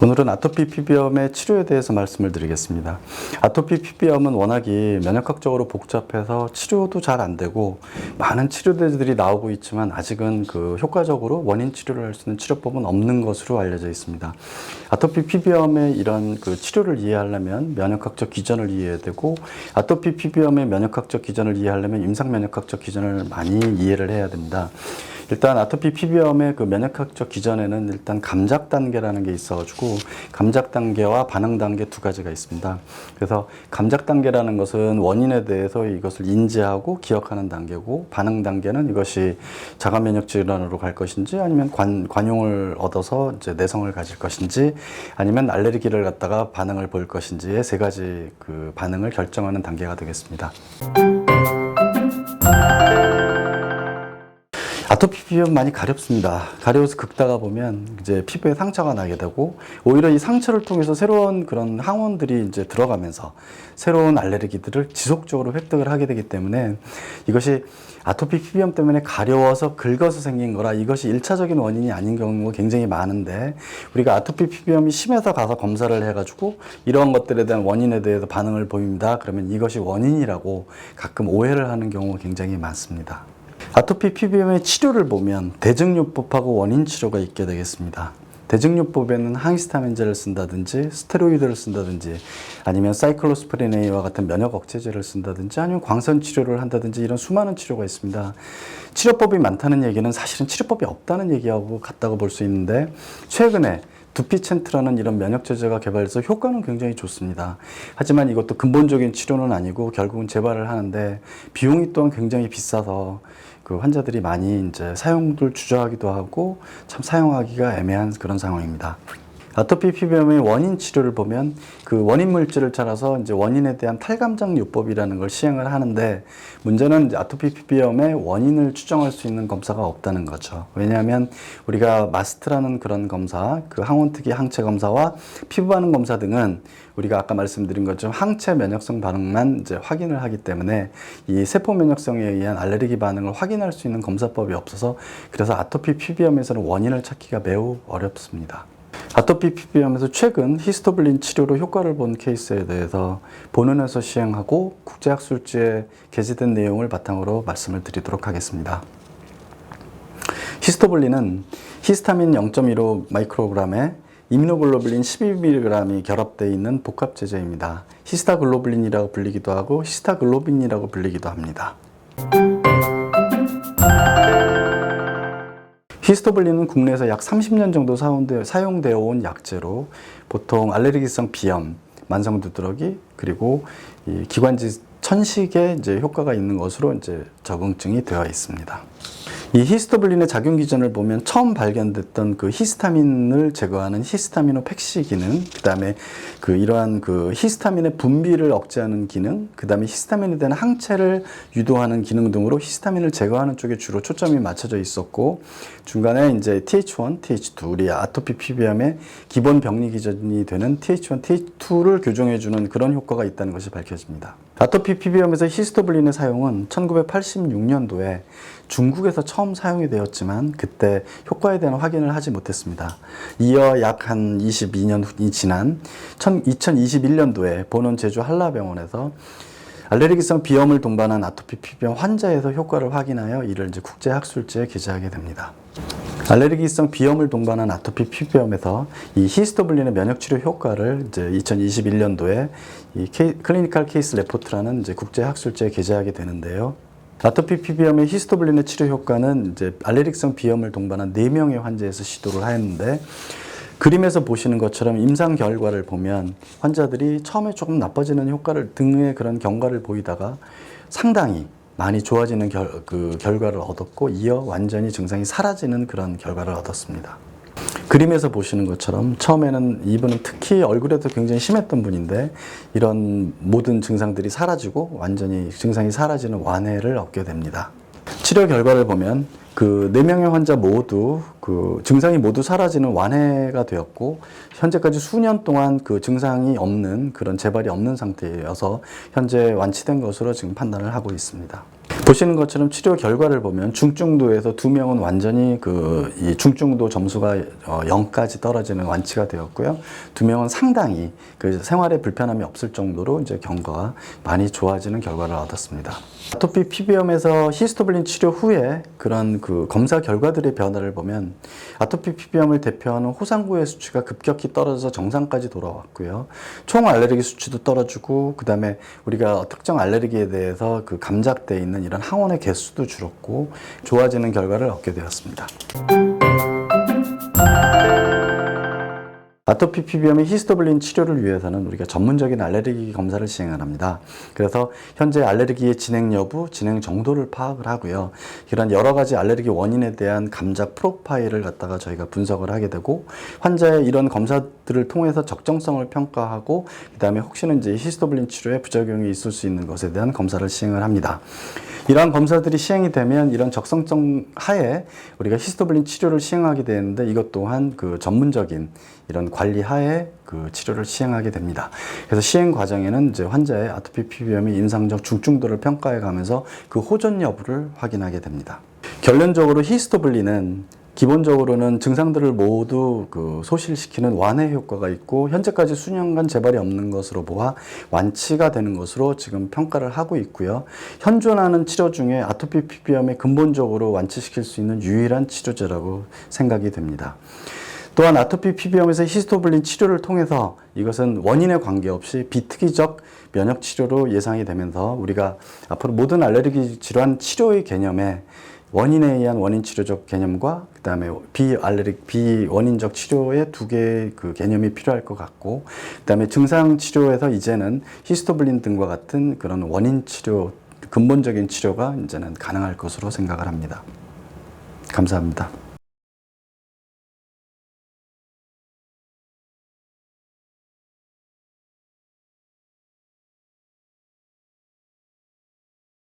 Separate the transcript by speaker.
Speaker 1: 오늘은 아토피 피부염의 치료에 대해서 말씀을 드리겠습니다. 아토피 피부염은 워낙이 면역학적으로 복잡해서 치료도 잘 안 되고 많은 치료제들이 나오고 있지만 아직은 효과적으로 원인 치료를 할 수 있는 치료법은 없는 것으로 알려져 있습니다. 아토피 피부염의 이런 치료를 이해하려면 면역학적 기전을 이해해야 되고, 아토피 피부염의 면역학적 기전을 이해하려면 임상 면역학적 기전을 많이 이해를 해야 됩니다. 일단 아토피 피부염의 면역학적 기전에는 일단 감작 단계라는 게 있어가지고 감작 단계와 반응 단계 두 가지가 있습니다. 그래서 감작 단계라는 것은 원인에 대해서 이것을 인지하고 기억하는 단계고, 반응 단계는 이것이 자가 면역 질환으로 갈 것인지 아니면 관용을 얻어서 이제 내성을 가질 것인지 아니면 알레르기를 갖다가 반응을 보일 것인지의 세 가지 반응을 결정하는 단계가 되겠습니다. 아토피 피부염 많이 가렵습니다. 가려워서 긁다가 보면 이제 피부에 상처가 나게 되고, 오히려 이 상처를 통해서 새로운 그런 항원들이 이제 들어가면서 새로운 알레르기들을 지속적으로 획득을 하게 되기 때문에, 이것이 아토피 피부염 때문에 가려워서 긁어서 생긴 거라 이것이 1차적인 원인이 아닌 경우가 굉장히 많은데, 우리가 아토피 피부염이 심해서 가서 검사를 해가지고 이러한 것들에 대한 원인에 대해서 반응을 보입니다. 그러면 이것이 원인이라고 가끔 오해를 하는 경우가 굉장히 많습니다. 아토피 피부염의 치료를 보면 대증요법하고 원인 치료가 있게 되겠습니다. 대증요법에는 항히스타민제를 쓴다든지 스테로이드를 쓴다든지 아니면 사이클로스프린 A와 같은 면역 억제제를 쓴다든지 아니면 광선 치료를 한다든지 이런 수많은 치료가 있습니다. 치료법이 많다는 얘기는 사실은 치료법이 없다는 얘기하고 같다고 볼 수 있는데, 최근에 두피챈트라는 이런 면역제제가 개발돼서 효과는 굉장히 좋습니다. 하지만 이것도 근본적인 치료는 아니고 결국은 재발을 하는데 비용이 또한 굉장히 비싸서 환자들이 많이 이제 사용을 주저하기도 하고 참 사용하기가 애매한 그런 상황입니다. 아토피 피부염의 원인 치료를 보면 원인 물질을 찾아서 이제 원인에 대한 탈감작 요법이라는 걸 시행을 하는데, 문제는 이제 아토피 피부염의 원인을 추정할 수 있는 검사가 없다는 거죠. 왜냐하면 우리가 마스트라는 그런 검사, 항원특이 항체 검사와 피부 반응 검사 등은 우리가 아까 말씀드린 것처럼 항체 면역성 반응만 이제 확인을 하기 때문에 이 세포 면역성에 의한 알레르기 반응을 확인할 수 있는 검사법이 없어서, 그래서 아토피 피부염에서는 원인을 찾기가 매우 어렵습니다. 아토피 피부염에서 최근 히스토블린 치료로 효과를 본 케이스에 대해서 본원에서 시행하고 국제학술지에 게재된 내용을 바탕으로 말씀을 드리도록 하겠습니다. 히스토블린은 히스타민 0.15 마이크로그램에 이뮤노글로불린 12mg이 결합되어 있는 복합제제입니다. 히스타글로불린이라고 불리기도 하고 히스타글로빈이라고 불리기도 합니다. 히스토블린은 국내에서 약 30년 정도 사용되어 온 약제로 보통 알레르기성 비염, 만성 두드러기, 그리고 이 기관지 천식에 이제 효과가 있는 것으로 이제 적응증이 되어 있습니다. 이 히스토블린의 작용 기전을 보면 처음 발견됐던 히스타민을 제거하는 히스타미노팩시 기능, 그 다음에 이러한 히스타민의 분비를 억제하는 기능, 그 다음에 히스타민에 대한 항체를 유도하는 기능 등으로 히스타민을 제거하는 쪽에 주로 초점이 맞춰져 있었고, 중간에 이제 TH1, TH2, 우리 아토피 피부염의 기본 병리 기전이 되는 TH1, TH2를 교정해주는 그런 효과가 있다는 것이 밝혀집니다. 아토피 피부염에서 히스토블린의 사용은 1986년도에 중국에서 처음 사용이 되었지만 그때 효과에 대한 확인을 하지 못했습니다. 이어 약 한 22년이 지난 2021년도에 본원 제주 한라병원에서 알레르기성 비염을 동반한 아토피 피부염 환자에서 효과를 확인하여 이를 이제 국제학술지에 게재하게 됩니다. 알레르기성 비염을 동반한 아토피 피부염에서 이 히스토블린의 면역치료 효과를 이제 2021년도에 이 클리니컬 케이스 레포트라는 이제 국제학술지에 게재하게 되는데요. 아토피 피부염의 히스토블린의 치료 효과는 이제 알레르기성 비염을 동반한 4명의 환자에서 시도를 하였는데, 그림에서 보시는 것처럼 임상 결과를 보면 환자들이 처음에 조금 나빠지는 효과를 등의 그런 경과를 보이다가 상당히 많이 좋아지는 결과를 얻었고, 이어 완전히 증상이 사라지는 그런 결과를 얻었습니다. 그림에서 보시는 것처럼 처음에는 이분은 특히 얼굴에도 굉장히 심했던 분인데 이런 모든 증상들이 사라지고 완전히 증상이 사라지는 완해를 얻게 됩니다. 치료 결과를 보면 4명의 환자 모두 증상이 모두 사라지는 완해가 되었고, 현재까지 수년 동안 증상이 없는 그런 재발이 없는 상태여서 현재 완치된 것으로 지금 판단을 하고 있습니다. 보시는 것처럼 치료 결과를 보면 중증도에서 2명은 완전히 이 중증도 점수가 0까지 떨어지는 완치가 되었고요. 2명은 상당히 그 생활에 불편함이 없을 정도로 이제 경과가 많이 좋아지는 결과를 얻었습니다. 아토피 피부염에서 히스토블린 치료 후에 그런 그 검사 결과들의 변화를 보면 아토피 피부염을 대표하는 호상구의 수치가 급격히 떨어져서 정상까지 돌아왔고요. 총 알레르기 수치도 떨어지고 그다음에 우리가 특정 알레르기에 대해서 그 감작되어 있는 이런 항원의 개수도 줄었고 좋아지는 결과를 얻게 되었습니다. 아토피 피부염의 히스토블린 치료를 위해서는 우리가 전문적인 알레르기 검사를 시행을 합니다. 그래서 현재 알레르기의 진행 여부, 진행 정도를 파악을 하고요. 이런 여러 가지 알레르기 원인에 대한 감작 프로파일을 갖다가 저희가 분석을 하게 되고 환자의 이런 검사들을 통해서 적정성을 평가하고 그다음에 혹시나 이제 히스토블린 치료에 부작용이 있을 수 있는 것에 대한 검사를 시행을 합니다. 이러한 검사들이 시행이 되면 이런 적성성 하에 우리가 히스토블린 치료를 시행하게 되는데 이것 또한 그 전문적인 이런 관리 하에 그 치료를 시행하게 됩니다. 그래서 시행 과정에는 이제 환자의 아토피 피부염의 임상적 중증도를 평가해 가면서 그 호전 여부를 확인하게 됩니다. 결론적으로 히스토블린은 기본적으로는 증상들을 모두 그 소실시키는 완화 효과가 있고 현재까지 수년간 재발이 없는 것으로 보아 완치가 되는 것으로 지금 평가를 하고 있고요. 현존하는 치료 중에 아토피 피부염에 근본적으로 완치시킬 수 있는 유일한 치료제라고 생각이 됩니다. 또한 아토피 피부염에서 히스토블린 치료를 통해서 이것은 원인에 관계없이 비특이적 면역 치료로 예상이 되면서 우리가 앞으로 모든 알레르기 질환 치료의 개념에 원인에 의한 원인 치료적 개념과 그다음에 비원인적 치료의 두 개의 그 개념이 필요할 것 같고 그다음에 증상 치료에서 이제는 히스토블린 등과 같은 그런 원인 치료 근본적인 치료가 이제는 가능할 것으로 생각을 합니다. 감사합니다.